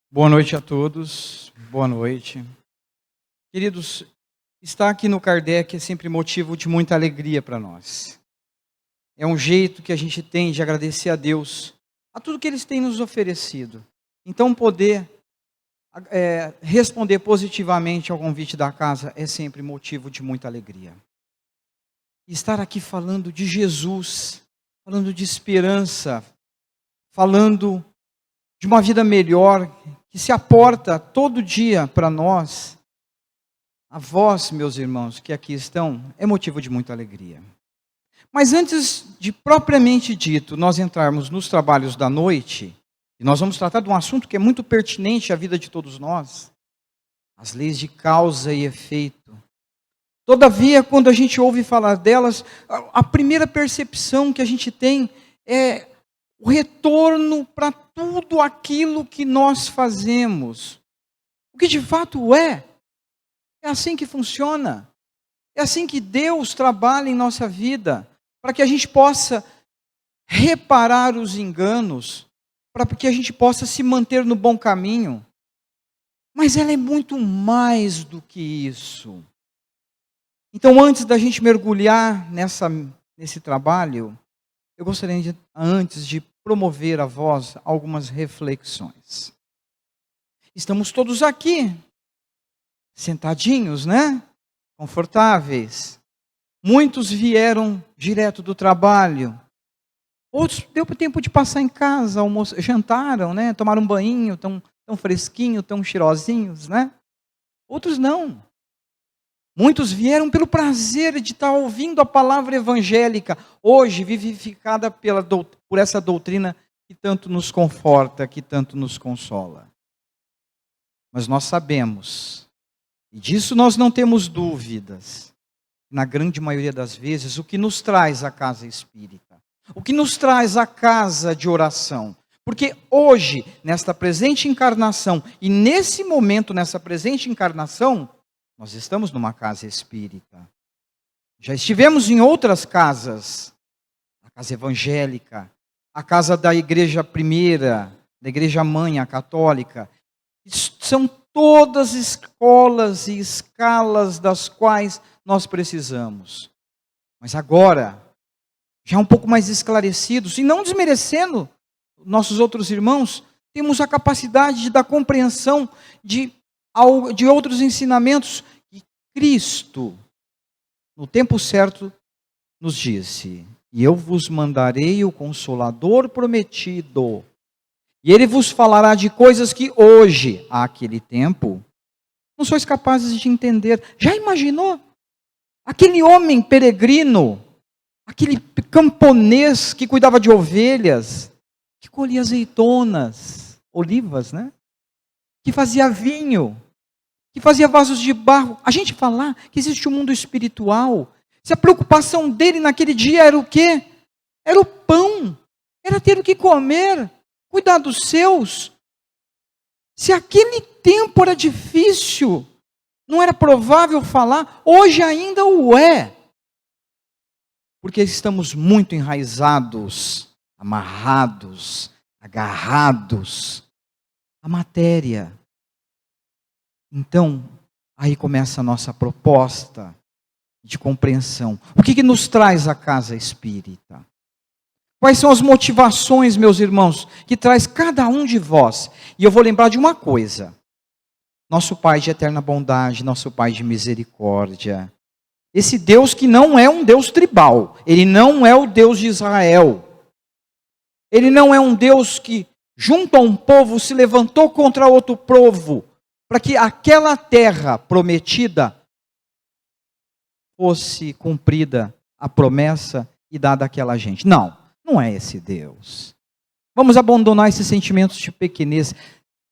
Boa noite a todos, boa noite. Queridos, estar aqui no Kardec é sempre motivo de muita alegria para nós. É um jeito que a gente tem de agradecer a Deus, a tudo que Ele tem nos oferecido. Então poder responder positivamente ao convite da casa é sempre motivo de muita alegria. E estar aqui falando de Jesus, falando de esperança, falando de uma vida melhor, que se aporta todo dia para nós, a vós, meus irmãos, que aqui estão, é motivo de muita alegria. Mas antes de propriamente dito, nós entrarmos nos trabalhos da noite, e nós vamos tratar de um assunto que é muito pertinente à vida de todos nós, as leis de causa e efeito. Todavia, quando a gente ouve falar delas, a primeira percepção que a gente tem é o retorno para tudo aquilo que nós fazemos. O que de fato é assim que funciona. É assim que Deus trabalha em nossa vida, para que a gente possa reparar os enganos, para que a gente possa se manter no bom caminho. Mas ela é muito mais do que isso. Então, antes da gente mergulhar nesse trabalho, eu gostaria antes de promover a vós algumas reflexões. Estamos todos aqui, sentadinhos, né? Confortáveis. Muitos vieram direto do trabalho. Outros deu tempo de passar em casa, jantaram, né? Tomaram um banho, tão fresquinho, tão cheirosinhos, né? Outros não. Muitos vieram pelo prazer de estar ouvindo a palavra evangélica, hoje vivificada por essa doutrina que tanto nos conforta, que tanto nos consola. Mas nós sabemos, e disso nós não temos dúvidas, na grande maioria das vezes, o que nos traz a casa espírita, o que nos traz a casa de oração. Porque hoje, nesta presente encarnação, e nesse momento, nessa presente encarnação, nós estamos numa casa espírita. Já estivemos em outras casas. A casa evangélica, a casa da igreja primeira, da igreja mãe, a católica. São todas escolas e escalas das quais nós precisamos. Mas agora, já um pouco mais esclarecidos, e não desmerecendo nossos outros irmãos, temos a capacidade da compreensão de outros ensinamentos que Cristo, no tempo certo, nos disse: e eu vos mandarei o Consolador prometido, e ele vos falará de coisas que hoje, àquele tempo, não sois capazes de entender. Já imaginou? Aquele homem peregrino, aquele camponês que cuidava de ovelhas, que colhia azeitonas, olivas, né? Que fazia vinho, que fazia vasos de barro. A gente falar que existe um mundo espiritual, se a preocupação dele naquele dia era o quê? Era o pão, era ter o que comer, cuidar dos seus. Se aquele tempo era difícil, não era provável falar, hoje ainda o é. Porque estamos muito enraizados, amarrados, agarrados à matéria. Então, aí começa a nossa proposta de compreensão. O que nos traz a casa espírita? Quais são as motivações, meus irmãos, que traz cada um de vós? E eu vou lembrar de uma coisa. Nosso Pai de eterna bondade, nosso Pai de misericórdia. Esse Deus que não é um Deus tribal. Ele não é o Deus de Israel. Ele não é um Deus que, junto a um povo, se levantou contra outro povo, para que aquela terra prometida fosse cumprida a promessa e dada àquela gente. Não, não é esse Deus. Vamos abandonar esses sentimentos de pequenez.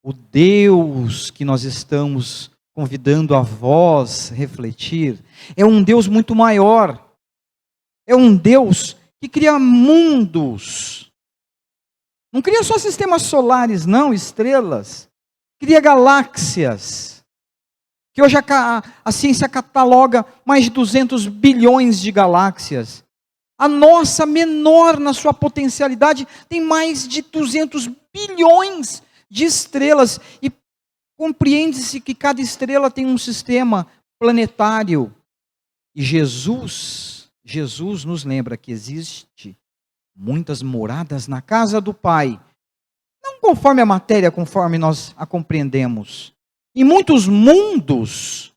O Deus que nós estamos convidando a vós refletir é um Deus muito maior. É um Deus que cria mundos. Não cria só sistemas solares, não, estrelas. Cria galáxias, que hoje a ciência cataloga mais de 200 bilhões de galáxias. A nossa, menor na sua potencialidade, tem mais de 200 bilhões de estrelas. E compreende-se que cada estrela tem um sistema planetário. E Jesus nos lembra que existe muitas moradas na casa do Pai. Não conforme a matéria, conforme nós a compreendemos. Em muitos mundos,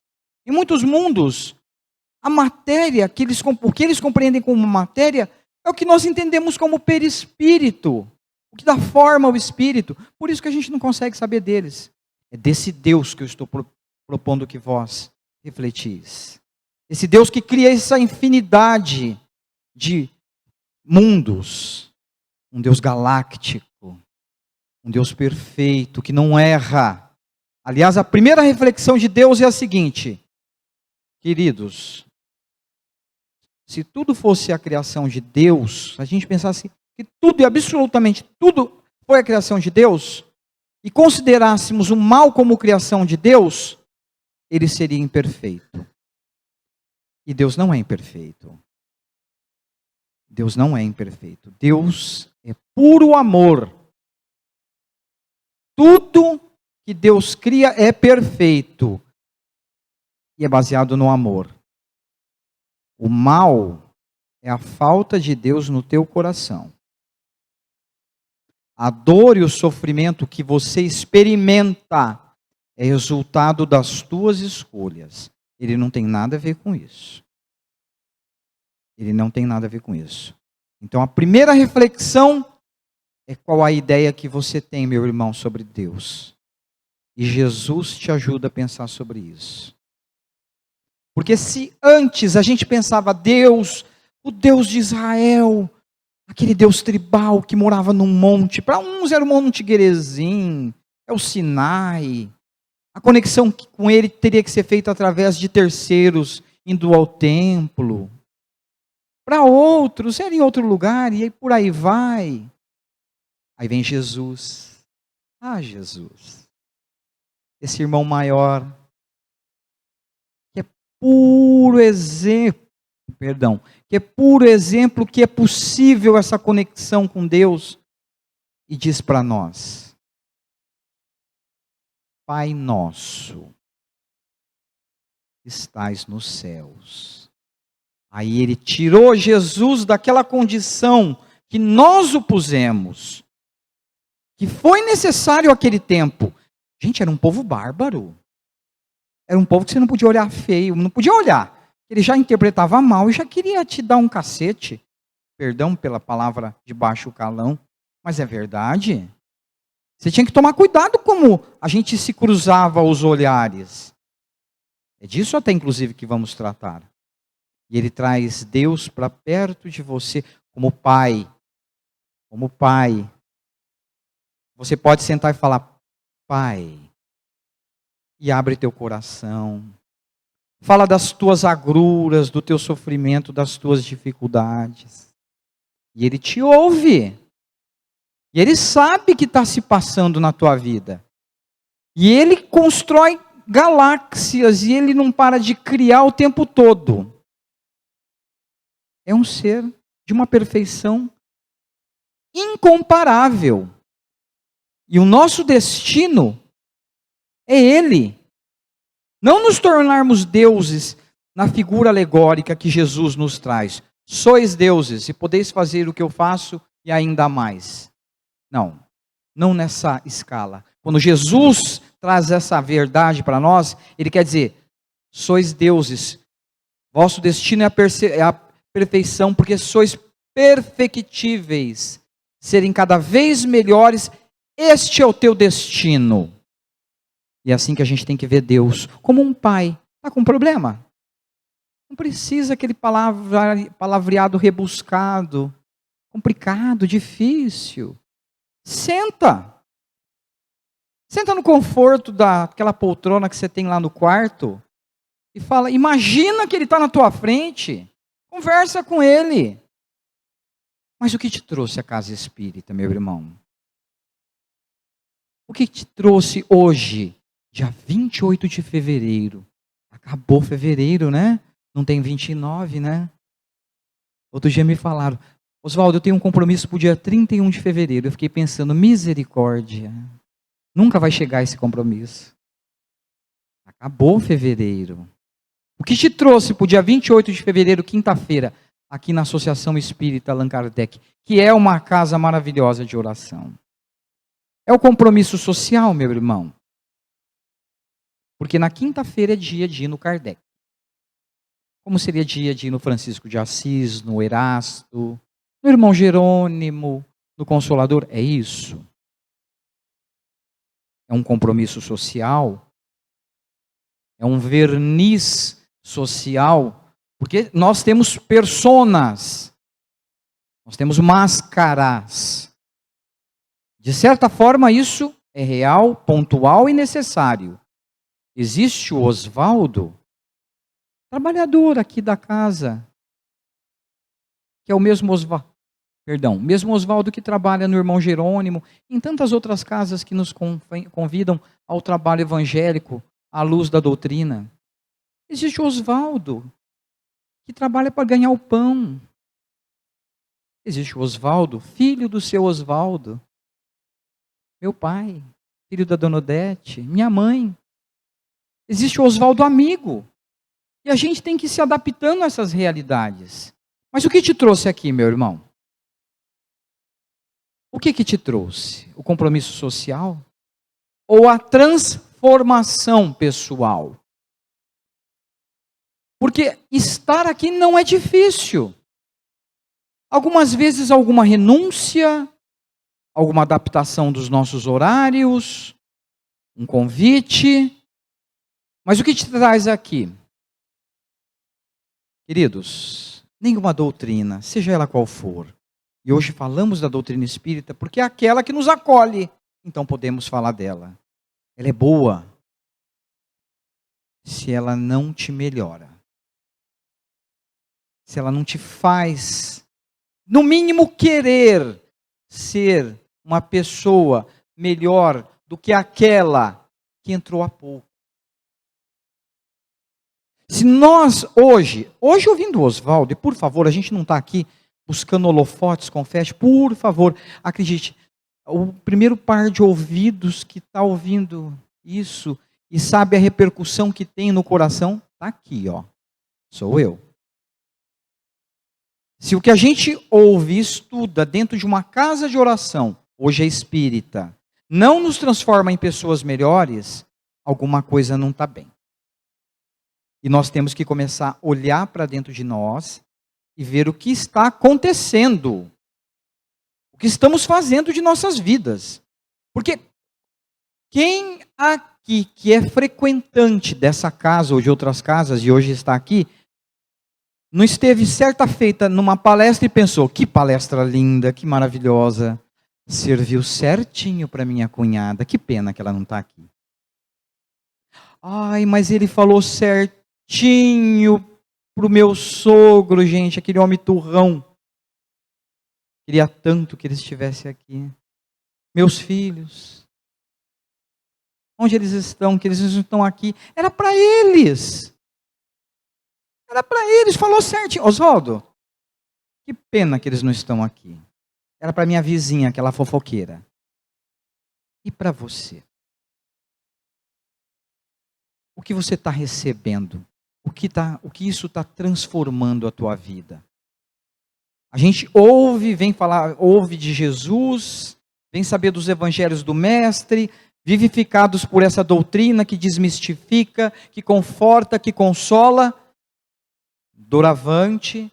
a matéria, o que eles compreendem como matéria, é o que nós entendemos como perispírito, o que dá forma ao espírito. Por isso que a gente não consegue saber deles. É desse Deus que eu estou propondo que vós refletis. Esse Deus que cria essa infinidade de mundos. Um Deus galáctico, um Deus perfeito, que não erra. Aliás, a primeira reflexão de Deus é a seguinte: queridos, se tudo fosse a criação de Deus, a gente pensasse que tudo e absolutamente tudo foi a criação de Deus, e considerássemos o mal como criação de Deus, ele seria imperfeito. E Deus não é imperfeito. Deus não é imperfeito. Deus é puro amor. Tudo que Deus cria é perfeito e é baseado no amor. O mal é a falta de Deus no teu coração. A dor e o sofrimento que você experimenta é resultado das tuas escolhas. Ele não tem nada a ver com isso. Ele não tem nada a ver com isso. Então a primeira reflexão é qual a ideia que você tem, meu irmão, sobre Deus. E Jesus te ajuda a pensar sobre isso. Porque se antes a gente pensava Deus, o Deus de Israel, aquele Deus tribal que morava num monte, para uns era o Monte Gerizim, é o Sinai, a conexão com ele teria que ser feita através de terceiros, indo ao templo. Para outros era em outro lugar, e aí por aí vai. Aí vem Jesus. Ah, Jesus. Esse irmão maior, que é puro exemplo, que é possível essa conexão com Deus, e diz para nós: Pai nosso, que estais nos céus. Aí ele tirou Jesus daquela condição que nós o pusemos, que foi necessário aquele tempo. Gente, era um povo bárbaro. Era um povo que você não podia olhar feio, não podia olhar. Ele já interpretava mal e já queria te dar um cacete. Perdão pela palavra de baixo calão, mas é verdade. Você tinha que tomar cuidado como a gente se cruzava os olhares. É disso até inclusive que vamos tratar. E ele traz Deus para perto de você como pai. Como pai. Você pode sentar e falar: Pai. E abre teu coração. Fala das tuas agruras, do teu sofrimento, das tuas dificuldades. E ele te ouve. E ele sabe o que está se passando na tua vida. E ele constrói galáxias e ele não para de criar o tempo todo. É um ser de uma perfeição incomparável. E o nosso destino é ele. Não nos tornarmos deuses na figura alegórica que Jesus nos traz. Sois deuses e podeis fazer o que eu faço e ainda mais. Não, não nessa escala. Quando Jesus traz essa verdade para nós, ele quer dizer: sois deuses. Vosso destino é a perfeição, porque sois perfectíveis. Serem cada vez melhores, este é o teu destino. E é assim que a gente tem que ver Deus, como um pai. Está com problema? Não precisa aquele palavreado rebuscado, complicado, difícil. Senta. Senta no conforto daquela poltrona que você tem lá no quarto e fala, imagina que ele está na tua frente, conversa com ele. Mas o que te trouxe a casa espírita, meu irmão? O que te trouxe hoje, dia 28 de fevereiro? Acabou fevereiro, né? Não tem 29, né? Outro dia me falaram, Oswaldo, eu tenho um compromisso para o dia 31 de fevereiro. Eu fiquei pensando, misericórdia. Nunca vai chegar esse compromisso. Acabou fevereiro. O que te trouxe para o dia 28 de fevereiro, quinta-feira, aqui na Associação Espírita Allan Kardec, que é uma casa maravilhosa de oração? É o compromisso social, meu irmão. Porque na quinta-feira é dia de ir no Kardec. Como seria dia de ir no Francisco de Assis, no Erasto, no irmão Jerônimo, no Consolador? É isso. É um compromisso social. É um verniz social. Porque nós temos personas. Nós temos máscaras. De certa forma, isso é real, pontual e necessário. Existe o Oswaldo, trabalhador aqui da casa, que é o mesmo Oswaldo que trabalha no irmão Jerônimo, em tantas outras casas que nos convidam ao trabalho evangélico, à luz da doutrina. Existe o Oswaldo, que trabalha para ganhar o pão. Existe o Oswaldo, filho do seu Oswaldo, meu pai, filho da dona Odete, minha mãe. Existe o Oswaldo amigo. E a gente tem que ir se adaptando a essas realidades. Mas o que te trouxe aqui, meu irmão? O que te trouxe? O compromisso social? Ou a transformação pessoal? Porque estar aqui não é difícil. Algumas vezes alguma renúncia, alguma adaptação dos nossos horários, um convite. Mas o que te traz aqui? Queridos, nenhuma doutrina, seja ela qual for. E hoje falamos da doutrina espírita porque é aquela que nos acolhe. Então podemos falar dela. Ela é boa se ela não te melhora. Se ela não te faz, no mínimo, querer ser uma pessoa melhor do que aquela que entrou há pouco. Se nós hoje ouvindo o Oswaldo, e por favor, a gente não está aqui buscando holofotes, confete, por favor, acredite, o primeiro par de ouvidos que está ouvindo isso e sabe a repercussão que tem no coração, está aqui, ó, sou eu. Se o que a gente ouve e estuda dentro de uma casa de oração, hoje é espírita, não nos transforma em pessoas melhores, alguma coisa não está bem. E nós temos que começar a olhar para dentro de nós e ver o que está acontecendo. O que estamos fazendo de nossas vidas. Porque quem aqui que é frequentante dessa casa ou de outras casas e hoje está aqui, não esteve certa feita numa palestra e pensou, que palestra linda, que maravilhosa, serviu certinho para minha cunhada, que pena que ela não está aqui. Ai, mas ele falou certinho para o meu sogro, gente, aquele homem turrão. Queria tanto que ele estivesse aqui. Meus filhos, onde eles estão, que eles não estão aqui, era para eles. Era para eles, falou certinho. Oswaldo, que pena que eles não estão aqui. Era para minha vizinha, aquela fofoqueira. E para você? O que você está recebendo? O que isso está transformando a tua vida? A gente ouve de Jesus, vem saber dos evangelhos do Mestre, vivificados por essa doutrina que desmistifica, que conforta, que consola. Doravante,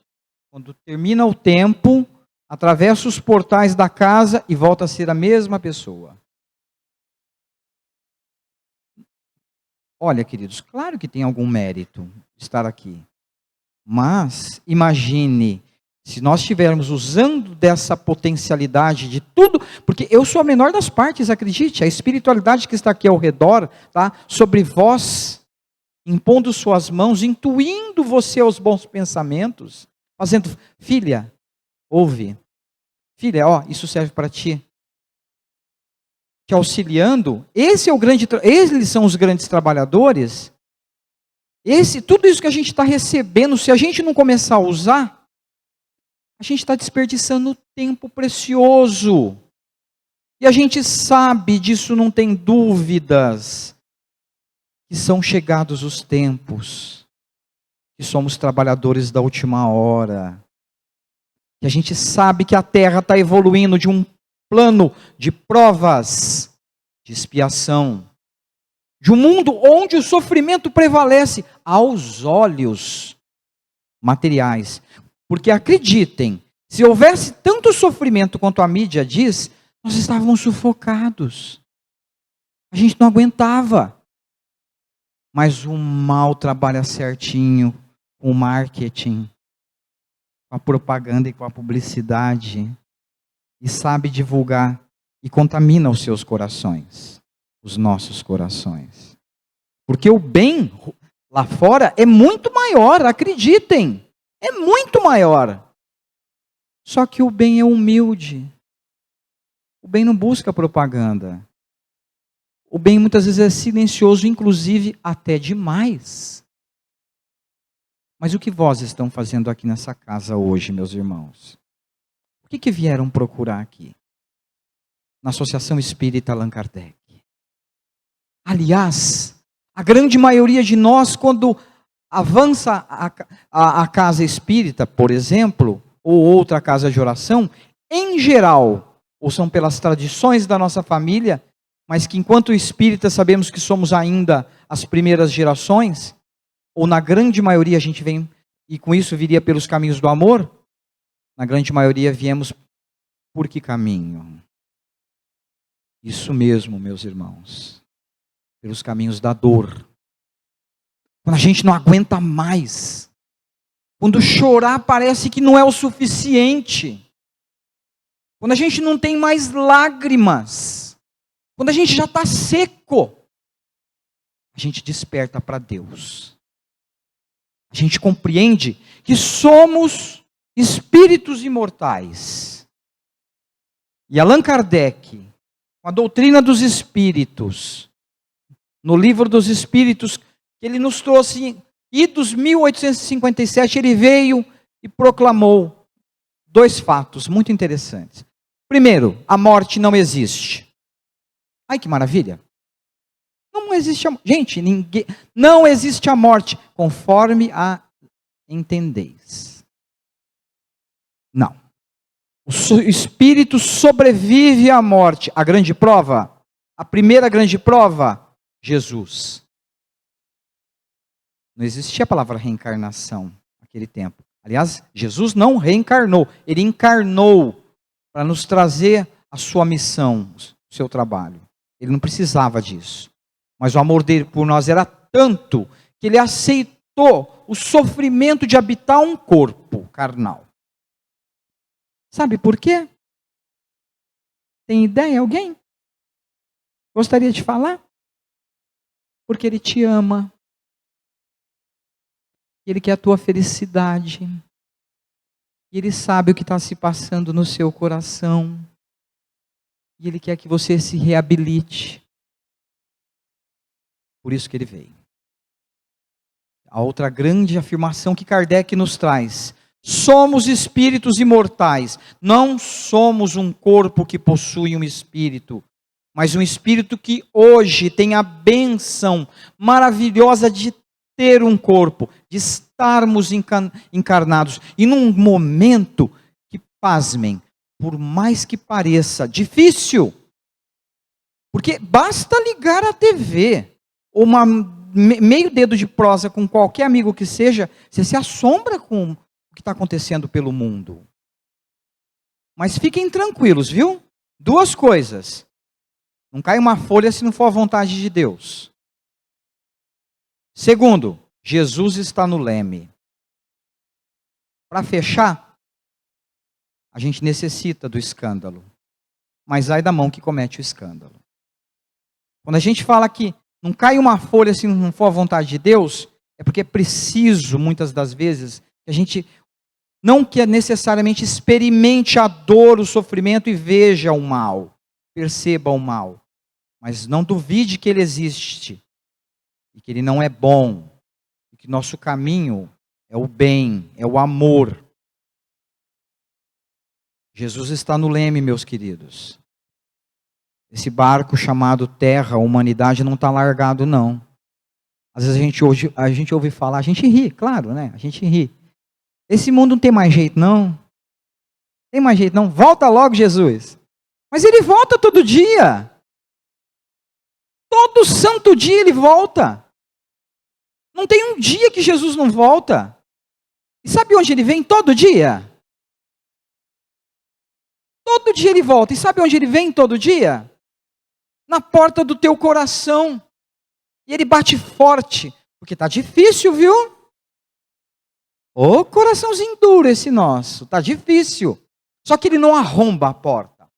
quando termina o tempo, atravessa os portais da casa e volta a ser a mesma pessoa. Olha, queridos, claro que tem algum mérito estar aqui. Mas, imagine, se nós estivermos usando dessa potencialidade de tudo, porque eu sou a menor das partes, acredite, a espiritualidade que está aqui ao redor, tá, sobre vós, impondo suas mãos, intuindo você aos bons pensamentos, fazendo, filha, ouve, filha, ó, isso serve para ti. Te auxiliando, eles são os grandes trabalhadores. Tudo isso que a gente está recebendo, se a gente não começar a usar, a gente está desperdiçando tempo precioso. E a gente sabe disso, não tem dúvidas, que são chegados os tempos, que somos trabalhadores da última hora, que a gente sabe que a terra está evoluindo de um plano de provas, de expiação, de um mundo onde o sofrimento prevalece aos olhos materiais. Porque acreditem, se houvesse tanto sofrimento quanto a mídia diz, nós estávamos sufocados. A gente não aguentava. Mas o mal trabalha certinho com o marketing, com a propaganda e com a publicidade, e sabe divulgar e contamina os seus corações, os nossos corações. Porque o bem lá fora é muito maior, acreditem, é muito maior. Só que o bem é humilde. O bem não busca propaganda. O bem muitas vezes é silencioso, inclusive até demais. Mas o que vós estão fazendo aqui nessa casa hoje, meus irmãos? O que vieram procurar aqui? Na Associação Espírita Allan Kardec. Aliás, a grande maioria de nós, quando avança a casa espírita, por exemplo, ou outra casa de oração, em geral, ou são pelas tradições da nossa família, mas que enquanto espírita sabemos que somos ainda as primeiras gerações, ou na grande maioria a gente vem, e com isso viria pelos caminhos do amor, na grande maioria viemos por que caminho? Isso mesmo, meus irmãos, pelos caminhos da dor. Quando a gente não aguenta mais, quando chorar parece que não é o suficiente, quando a gente não tem mais lágrimas, quando a gente já está seco, a gente desperta para Deus. A gente compreende que somos espíritos imortais. E Allan Kardec, com a doutrina dos espíritos, no livro dos espíritos, que ele nos trouxe, idos 1857, ele veio e proclamou 2 fatos muito interessantes. Primeiro, a morte não existe. Ai, que maravilha! Não existe a morte. Gente, não existe a morte, conforme a entendeis. Não. O espírito sobrevive à morte. A grande prova, a primeira grande prova, Jesus. Não existia a palavra reencarnação naquele tempo. Aliás, Jesus não reencarnou, ele encarnou para nos trazer a sua missão, o seu trabalho. Ele não precisava disso. Mas o amor dele por nós era tanto que ele aceitou o sofrimento de habitar um corpo carnal. Sabe por quê? Tem ideia alguém? Gostaria de falar? Porque ele te ama. Ele quer a tua felicidade. E ele sabe o que está se passando no seu coração. E ele quer que você se reabilite. Por isso que ele veio. A outra grande afirmação que Kardec nos traz: somos espíritos imortais. Não somos um corpo que possui um espírito, mas um espírito que hoje tem a bênção maravilhosa de ter um corpo, de estarmos encarnados. E num momento que, pasmem, por mais que pareça difícil, porque basta ligar a TV, ou meio dedo de prosa com qualquer amigo que seja, você se assombra com o que está acontecendo pelo mundo. Mas fiquem tranquilos, viu? 2 coisas. Não cai uma folha se não for a vontade de Deus. Segundo, Jesus está no leme. Para fechar, a gente necessita do escândalo. Mas ai da mão que comete o escândalo. Quando a gente fala que não cai uma folha se não for a vontade de Deus, é porque é preciso, muitas das vezes, que a gente não que necessariamente experimente a dor, o sofrimento e veja o mal, perceba o mal. Mas não duvide que ele existe, e que ele não é bom, e que nosso caminho é o bem, é o amor. Jesus está no leme, meus queridos. Esse barco chamado terra, humanidade, não está largado, não. Às vezes a gente ouve falar, a gente ri, claro, né? A gente ri. Esse mundo não tem mais jeito, não. Tem mais jeito, não. Volta logo, Jesus. Mas ele volta todo dia. Todo santo dia ele volta. Não tem um dia que Jesus não volta. E sabe onde ele vem? Todo dia. Todo dia ele volta. E sabe onde ele vem todo dia? Na porta do teu coração. E ele bate forte. Porque está difícil, viu? Ô, coraçãozinho duro esse nosso. Está difícil. Só que ele não arromba a porta.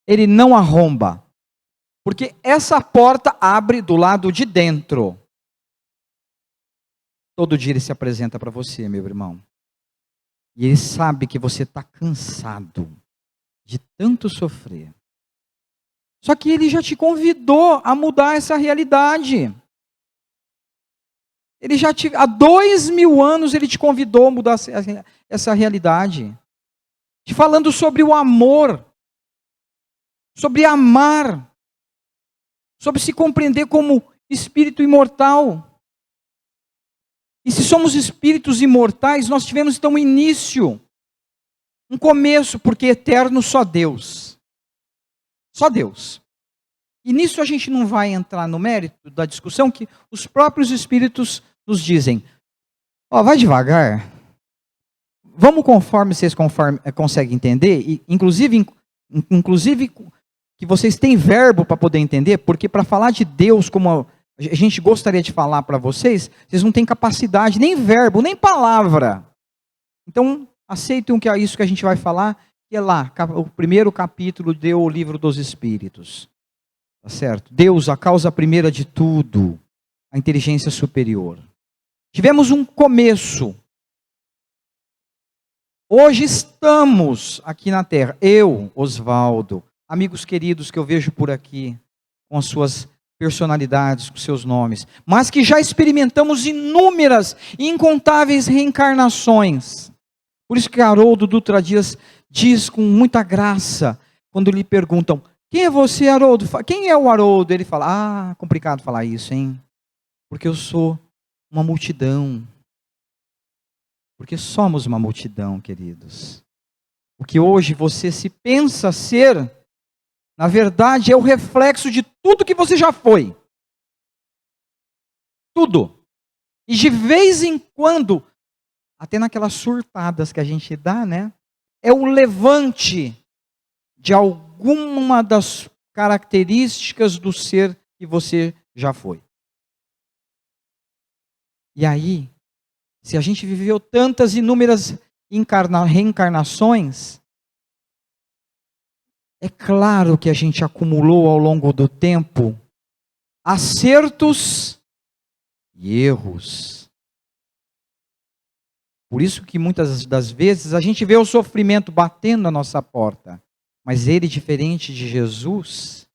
Ele não arromba. Porque essa porta abre do lado de dentro. Todo dia ele se apresenta para você, meu irmão. E ele sabe que você está cansado de tanto sofrer. Só que ele já te convidou a mudar essa realidade. Há 2000 anos ele te convidou a mudar essa realidade. Te falando sobre o amor. Sobre amar. Sobre se compreender como espírito imortal. E se somos espíritos imortais, nós tivemos então um início, um começo, porque eterno só Deus. Só Deus. E nisso a gente não vai entrar no mérito da discussão que os próprios espíritos nos dizem. Vai devagar. Vamos conforme vocês conseguem entender. E, inclusive que vocês têm verbo para poder entender, porque para falar de Deus como a gente gostaria de falar para vocês, vocês não têm capacidade, nem verbo, nem palavra. Então, aceitem que é isso que a gente vai falar, que é lá, o primeiro capítulo do Livro dos Espíritos. Tá certo? Deus, a causa primeira de tudo, a inteligência superior. Tivemos um começo. Hoje estamos aqui na Terra. Eu, Oswaldo, amigos queridos que eu vejo por aqui, com as suas personalidades, com seus nomes, mas que já experimentamos inúmeras e incontáveis reencarnações. Por isso que Haroldo Dutra Dias diz com muita graça, quando lhe perguntam, quem é você, Haroldo? Quem é o Haroldo? Ele fala, complicado falar isso, hein? Porque eu sou uma multidão. Porque somos uma multidão, queridos. O que hoje você se pensa ser, na verdade, é o reflexo de tudo que você já foi. Tudo. E de vez em quando, até naquelas surtadas que a gente dá, né? É o levante de alguma das características do ser que você já foi. E aí, se a gente viveu tantas inúmeras reencarnações, é claro que a gente acumulou ao longo do tempo acertos e erros. Por isso que muitas das vezes a gente vê o sofrimento batendo na nossa porta. Mas ele, diferente de Jesus,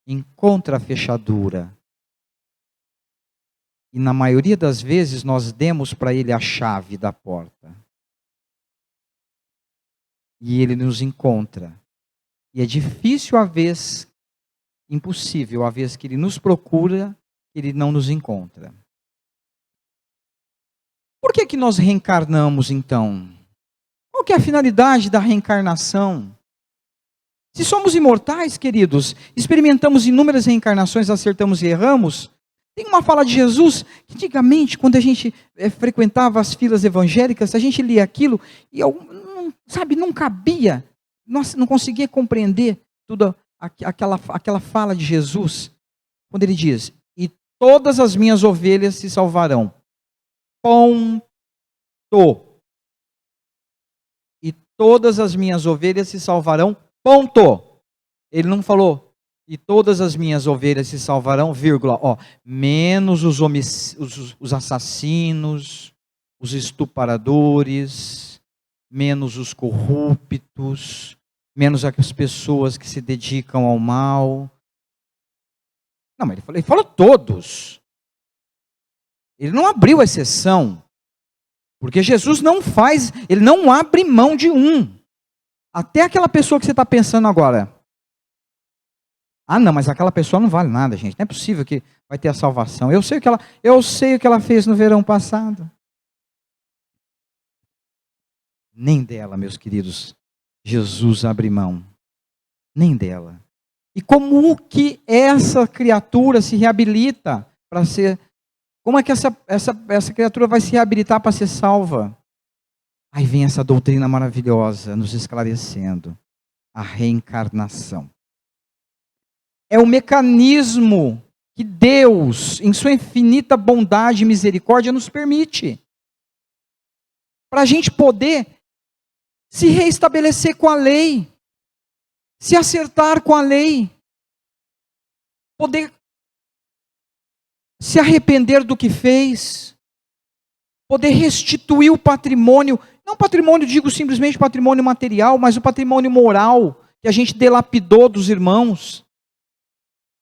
encontra a fechadura. E na maioria das vezes nós demos para ele a chave da porta. E ele nos encontra. E é difícil a vez, impossível a vez que ele nos procura, ele não nos encontra. Por que nós reencarnamos então? Qual que é a finalidade da reencarnação? Se somos imortais, queridos, experimentamos inúmeras reencarnações, acertamos e erramos. Tem uma fala de Jesus, que antigamente, quando a gente frequentava as filas evangélicas, a gente lia aquilo e não cabia, não conseguia compreender toda aquela fala de Jesus, quando ele diz, e todas as minhas ovelhas se salvarão. Ponto. E todas as minhas ovelhas se salvarão. Ponto. Ele não falou, e todas as minhas ovelhas se salvarão, vírgula, menos os assassinos, os estupradores, menos os corruptos, menos as pessoas que se dedicam ao mal. Não, mas ele falou todos. Ele não abriu exceção. Porque Jesus ele não abre mão de um. Até aquela pessoa que você está pensando agora, Ah, não, mas aquela pessoa não vale nada, gente. Não é possível que vai ter a salvação. Eu sei o que ela fez no verão passado. Nem dela, meus queridos, Jesus abre mão. Nem dela. E como que essa criatura se reabilita para ser... Como é que essa criatura vai se reabilitar para ser salva? Aí vem essa doutrina maravilhosa nos esclarecendo. A reencarnação. É o mecanismo que Deus, em sua infinita bondade e misericórdia, nos permite. Para a gente poder se reestabelecer com a lei. Se acertar com a lei. Poder se arrepender do que fez. Poder restituir o patrimônio. Não patrimônio, digo simplesmente patrimônio material, mas o patrimônio moral que a gente delapidou dos irmãos.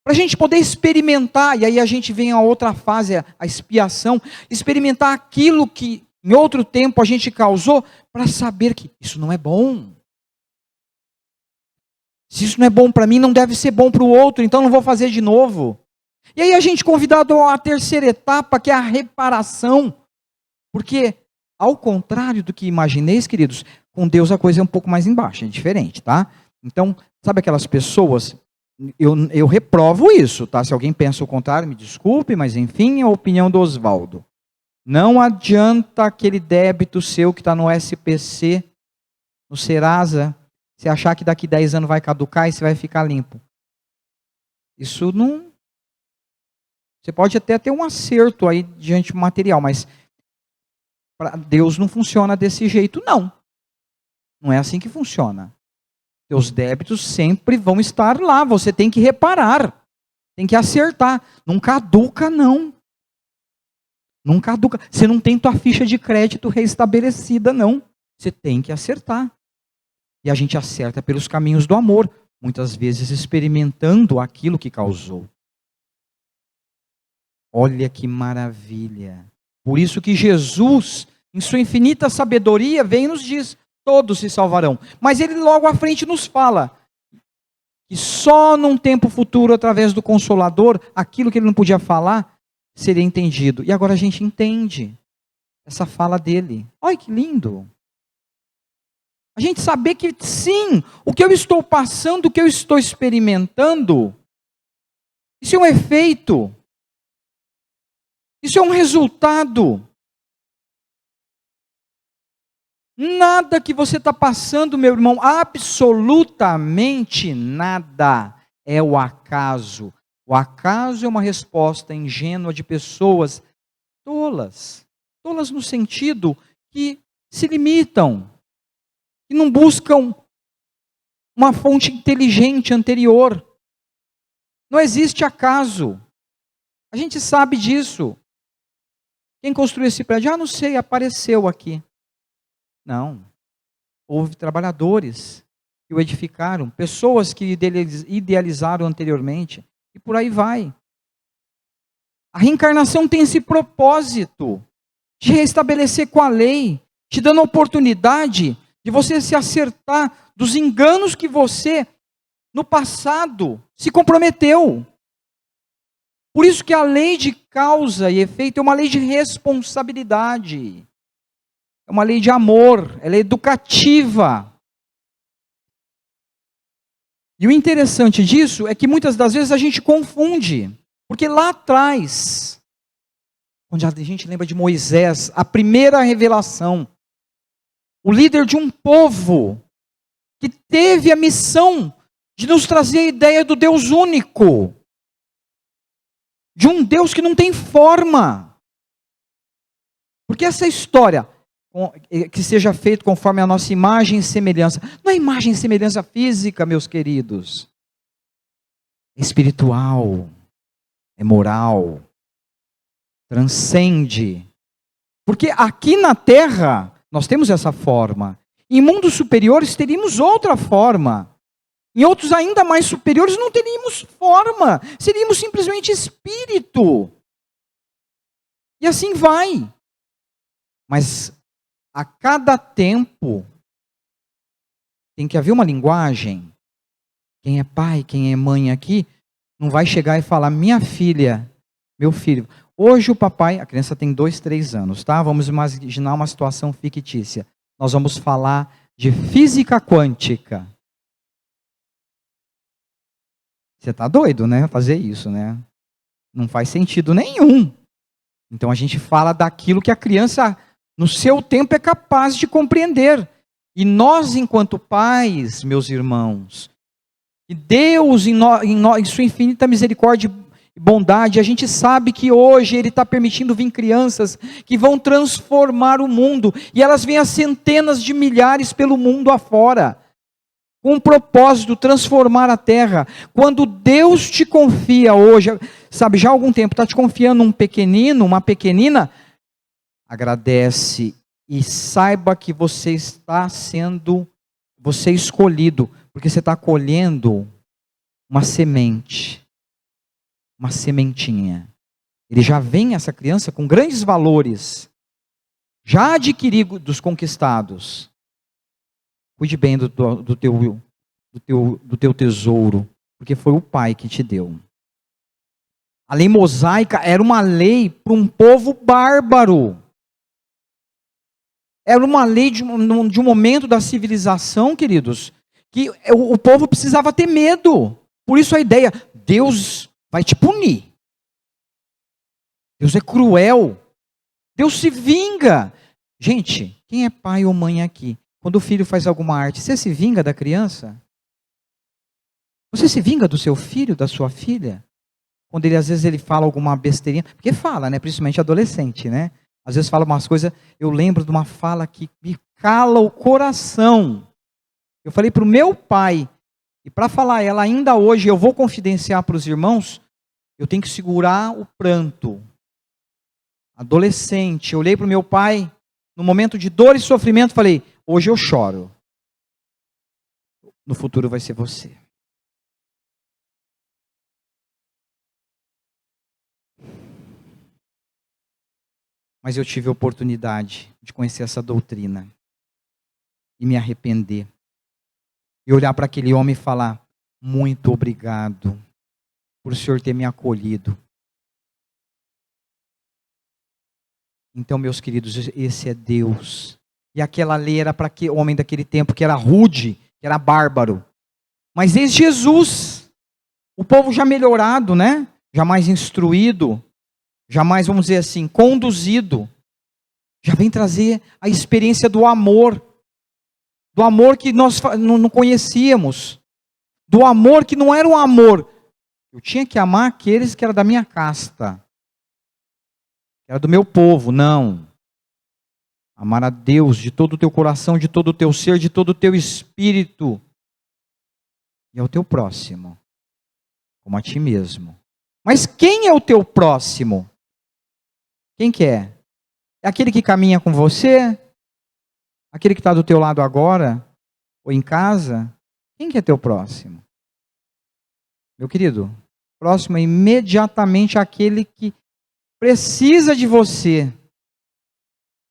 Para a gente poder experimentar, e aí a gente vem a outra fase, a expiação, experimentar aquilo que em outro tempo a gente causou, para saber que isso não é bom. Se isso não é bom para mim, não deve ser bom para o outro, então não vou fazer de novo. E aí a gente convidado à terceira etapa, que é a reparação. Porque, ao contrário do que imagineis, queridos, com Deus a coisa é um pouco mais embaixo, é diferente, tá? Então, sabe aquelas pessoas... Eu reprovo isso, tá? Se alguém pensa o contrário, me desculpe, mas enfim, é a opinião do Oswaldo. Não adianta aquele débito seu que está no SPC, no Serasa, você achar que daqui 10 anos vai caducar e você vai ficar limpo. Isso não... Você pode até ter um acerto aí diante do material, mas para Deus não funciona desse jeito, não. Não é assim que funciona. Teus débitos sempre vão estar lá, você tem que reparar, tem que acertar. Não caduca, não. Não caduca. Você não tem tua ficha de crédito reestabelecida, não. Você tem que acertar. E a gente acerta pelos caminhos do amor, muitas vezes experimentando aquilo que causou. Olha que maravilha. Por isso que Jesus, em sua infinita sabedoria, vem e nos diz: todos se salvarão. Mas ele logo à frente nos fala que só num tempo futuro, através do Consolador, aquilo que ele não podia falar, seria entendido. E agora a gente entende essa fala dele. Olha que lindo. A gente saber que sim, o que eu estou passando, o que eu estou experimentando, isso é um efeito. Isso é um resultado. Nada que você está passando, meu irmão, absolutamente nada é o acaso. O acaso é uma resposta ingênua de pessoas tolas. Tolas no sentido que se limitam, que não buscam uma fonte inteligente anterior. Não existe acaso. A gente sabe disso. Quem construiu esse prédio? Ah, não sei, apareceu aqui. Não. Houve trabalhadores que o edificaram, pessoas que idealizaram anteriormente, e por aí vai. A reencarnação tem esse propósito de restabelecer com a lei, te dando a oportunidade de você se acertar dos enganos que você, no passado, se comprometeu. Por isso que a lei de causa e efeito é uma lei de responsabilidade. É uma lei de amor, ela é educativa. E o interessante disso é que muitas das vezes a gente confunde. Porque lá atrás, onde a gente lembra de Moisés, a primeira revelação, o líder de um povo que teve a missão de nos trazer a ideia do Deus único. De um Deus que não tem forma. Porque essa história... que seja feito conforme a nossa imagem e semelhança. Não é imagem e semelhança física, meus queridos. É espiritual. É moral. Transcende. Porque aqui na Terra, nós temos essa forma. Em mundos superiores, teríamos outra forma. Em outros ainda mais superiores, não teríamos forma. Seríamos simplesmente espírito. E assim vai. Mas... a cada tempo, tem que haver uma linguagem. Quem é pai, quem é mãe aqui, Não vai chegar e falar, minha filha, meu filho, hoje o papai, a criança tem 2, 3 anos, tá? Vamos imaginar uma situação fictícia. Nós vamos falar de física quântica. Você está doido, né? Fazer isso, né? Não faz sentido nenhum. Então a gente fala daquilo que a criança, no seu tempo, é capaz de compreender. E nós, enquanto pais, meus irmãos, e Deus, em sua infinita misericórdia e bondade, a gente sabe que hoje Ele está permitindo vir crianças que vão transformar o mundo. E elas vêm a centenas de milhares pelo mundo afora, com um propósito, transformar a terra. Quando Deus te confia hoje, sabe, já há algum tempo, está te confiando um pequenino, uma pequenina, agradece e saiba que você está sendo, você é escolhido, porque você está colhendo uma semente, uma sementinha. Ele já vem, essa criança, com grandes valores, já adquiridos, conquistados. Cuide bem do teu tesouro, porque foi o pai que te deu. A lei mosaica era uma lei para um povo bárbaro. Era uma lei de um momento da civilização, queridos, que o povo precisava ter medo. Por isso a ideia, Deus vai te punir. Deus é cruel. Deus se vinga. Gente, quem é pai ou mãe aqui? Quando o filho faz alguma arte, você se vinga da criança? Você se vinga do seu filho, da sua filha? Quando ele, às vezes, ele fala alguma besteirinha, porque fala, né? Principalmente adolescente, né? Às vezes fala umas coisas, eu lembro de uma fala que me cala o coração. Eu falei para o meu pai, e para falar ela ainda hoje, eu vou confidenciar para os irmãos, eu tenho que segurar o pranto. Adolescente, eu olhei para o meu pai, no momento de dor e sofrimento, falei, hoje eu choro. No futuro vai ser você. Mas eu tive a oportunidade de conhecer essa doutrina e me arrepender. E olhar para aquele homem e falar, muito obrigado por o Senhor ter me acolhido. Então, meus queridos, esse é Deus. E aquela lei era para o homem daquele tempo que era rude, que era bárbaro. Mas eis Jesus, o povo já melhorado, né? Já mais instruído, já mais, vamos dizer assim, conduzido. Já vem trazer a experiência do amor que nós não conhecíamos, do amor que não era um amor. Eu tinha que amar aqueles que eram da minha casta, que era do meu povo, não. Amar a Deus de todo o teu coração, de todo o teu ser, de todo o teu espírito. E ao teu próximo, como a ti mesmo. Mas quem é o teu próximo? Quem que é? É aquele que caminha com você? Aquele que está do teu lado agora? Ou em casa? Quem que é teu próximo? Meu querido, próximo é imediatamente aquele que precisa de você.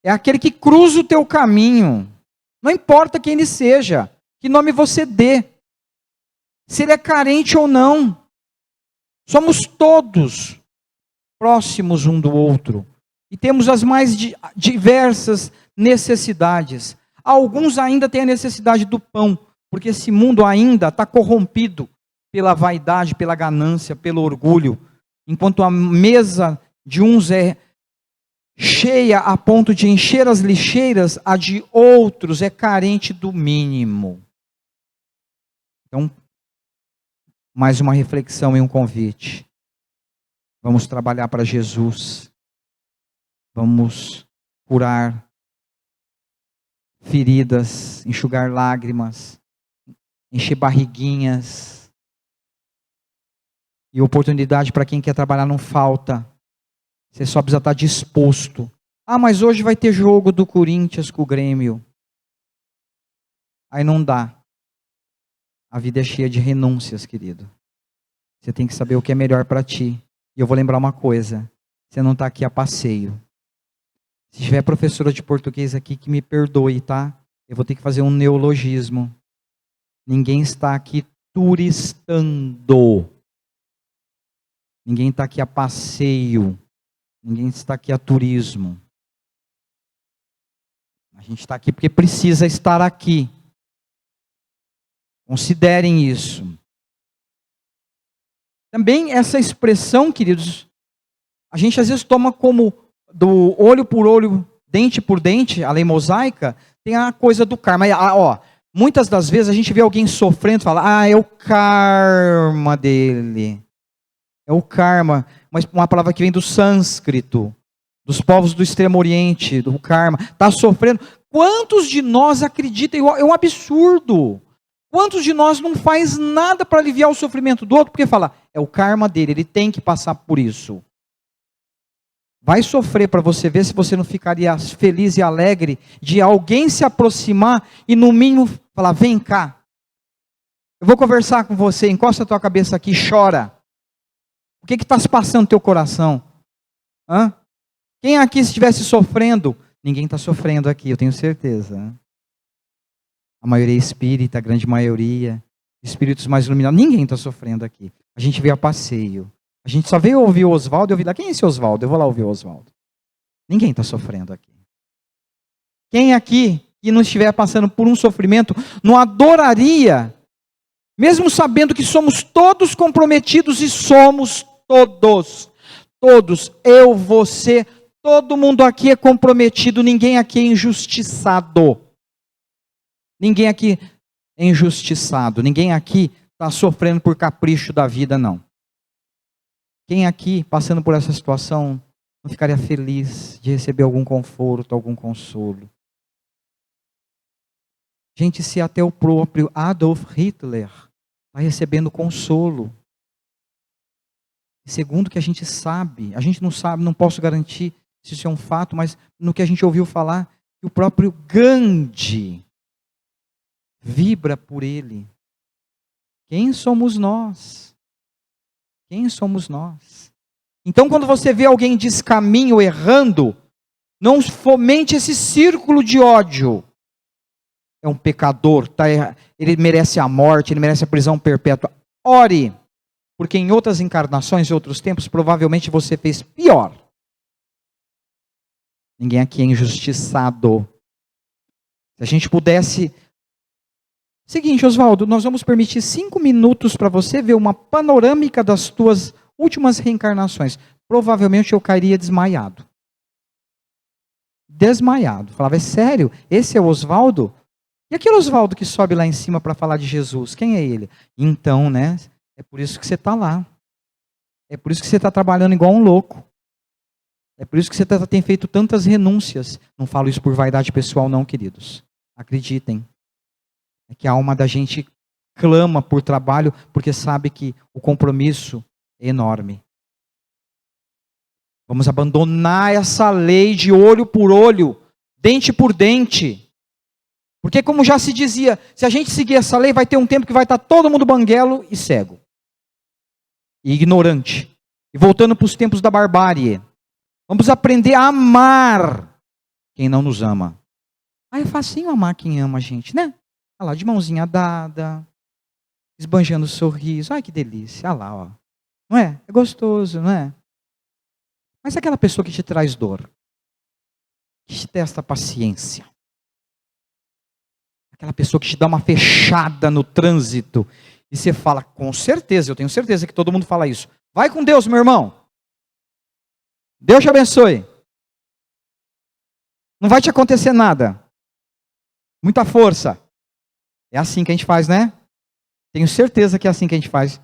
É aquele que cruza o teu caminho. Não importa quem ele seja, que nome você dê. Se ele é carente ou não. Somos todos próximos um do outro. E temos as mais diversas necessidades. Alguns ainda têm a necessidade do pão, porque esse mundo ainda está corrompido pela vaidade, pela ganância, pelo orgulho. Enquanto a mesa de uns é cheia a ponto de encher as lixeiras, a de outros é carente do mínimo. Então, mais uma reflexão e um convite. Vamos trabalhar para Jesus. Vamos curar feridas, enxugar lágrimas, encher barriguinhas. E oportunidade para quem quer trabalhar não falta. Você só precisa estar disposto. Ah, mas hoje vai ter jogo do Corinthians com o Grêmio. Aí não dá. A vida é cheia de renúncias, querido. Você tem que saber o que é melhor para ti. E eu vou lembrar uma coisa. Você não está aqui a passeio. Se tiver professora de português aqui, que me perdoe, tá? Eu vou ter que fazer um neologismo. Ninguém está aqui turistando. Ninguém está aqui a passeio. Ninguém está aqui a turismo. A gente está aqui porque precisa estar aqui. Considerem isso. Também essa expressão, queridos, a gente às vezes toma como do olho por olho, dente por dente, a lei mosaica, tem a coisa do karma. Muitas das vezes a gente vê alguém sofrendo e fala, é o karma dele. É o karma, uma palavra que vem do sânscrito, dos povos do Extremo Oriente, do karma. Está sofrendo. Quantos de nós acreditam? É um absurdo. Quantos de nós não faz nada para aliviar o sofrimento do outro? Porque fala, é o karma dele, ele tem que passar por isso. Vai sofrer para você ver se você não ficaria feliz e alegre de alguém se aproximar e no mínimo falar, vem cá. Eu vou conversar com você, encosta a tua cabeça aqui e chora. O que está se passando no teu coração? Quem aqui se estivesse sofrendo? Ninguém está sofrendo aqui, eu tenho certeza. A maioria é espírita, a grande maioria. Espíritos mais iluminados. Ninguém está sofrendo aqui. A gente veio a passeio. A gente só veio ouvir o Oswaldo e ouvir lá. Quem é esse Oswaldo? Eu vou lá ouvir o Oswaldo. Ninguém está sofrendo aqui. Quem aqui que não estiver passando por um sofrimento, não adoraria, mesmo sabendo que somos todos comprometidos e somos todos. Todos. Eu, você, todo mundo aqui é comprometido. Ninguém aqui é injustiçado. Ninguém aqui é injustiçado. Ninguém aqui está sofrendo por capricho da vida, não. Quem aqui, passando por essa situação, não ficaria feliz de receber algum conforto, algum consolo? Gente, se até o próprio Adolf Hitler está recebendo consolo. Segundo o que a gente não sabe, não posso garantir se isso é um fato, mas no que a gente ouviu falar, que o próprio Gandhi vibra por ele. Quem somos nós? Quem somos nós? Então, quando você vê alguém descaminho, errando, não fomente esse círculo de ódio. É um pecador, ele merece a morte, ele merece a prisão perpétua. Ore, porque em outras encarnações, em outros tempos, provavelmente você fez pior. Ninguém aqui é injustiçado. Se a gente pudesse... Seguinte, Oswaldo, nós vamos permitir 5 minutos para você ver uma panorâmica das tuas últimas reencarnações. Provavelmente eu cairia desmaiado. Desmaiado. Falava, é sério? Esse é o Oswaldo? E aquele Oswaldo que sobe lá em cima para falar de Jesus? Quem é ele? Então, né? É por isso que você está lá. É por isso que você está trabalhando igual um louco. É por isso que você tem feito tantas renúncias. Não falo isso por vaidade pessoal não, queridos. Acreditem. É que a alma da gente clama por trabalho porque sabe que o compromisso é enorme. Vamos abandonar essa lei de olho por olho, dente por dente. Porque como já se dizia, se a gente seguir essa lei, vai ter um tempo que vai estar todo mundo banguelo e cego. E ignorante. E voltando para os tempos da barbárie. Vamos aprender a amar quem não nos ama. É facinho amar quem ama a gente, né? Olha lá, de mãozinha dada, esbanjando o sorriso. Ai, que delícia. Olha lá, ó. Não é? É gostoso, não é? Mas aquela pessoa que te traz dor, que te testa a paciência, aquela pessoa que te dá uma fechada no trânsito, e você fala, com certeza, eu tenho certeza que todo mundo fala isso. Vai com Deus, meu irmão. Deus te abençoe. Não vai te acontecer nada. Muita força. É assim que a gente faz, né? Tenho certeza que é assim que a gente faz.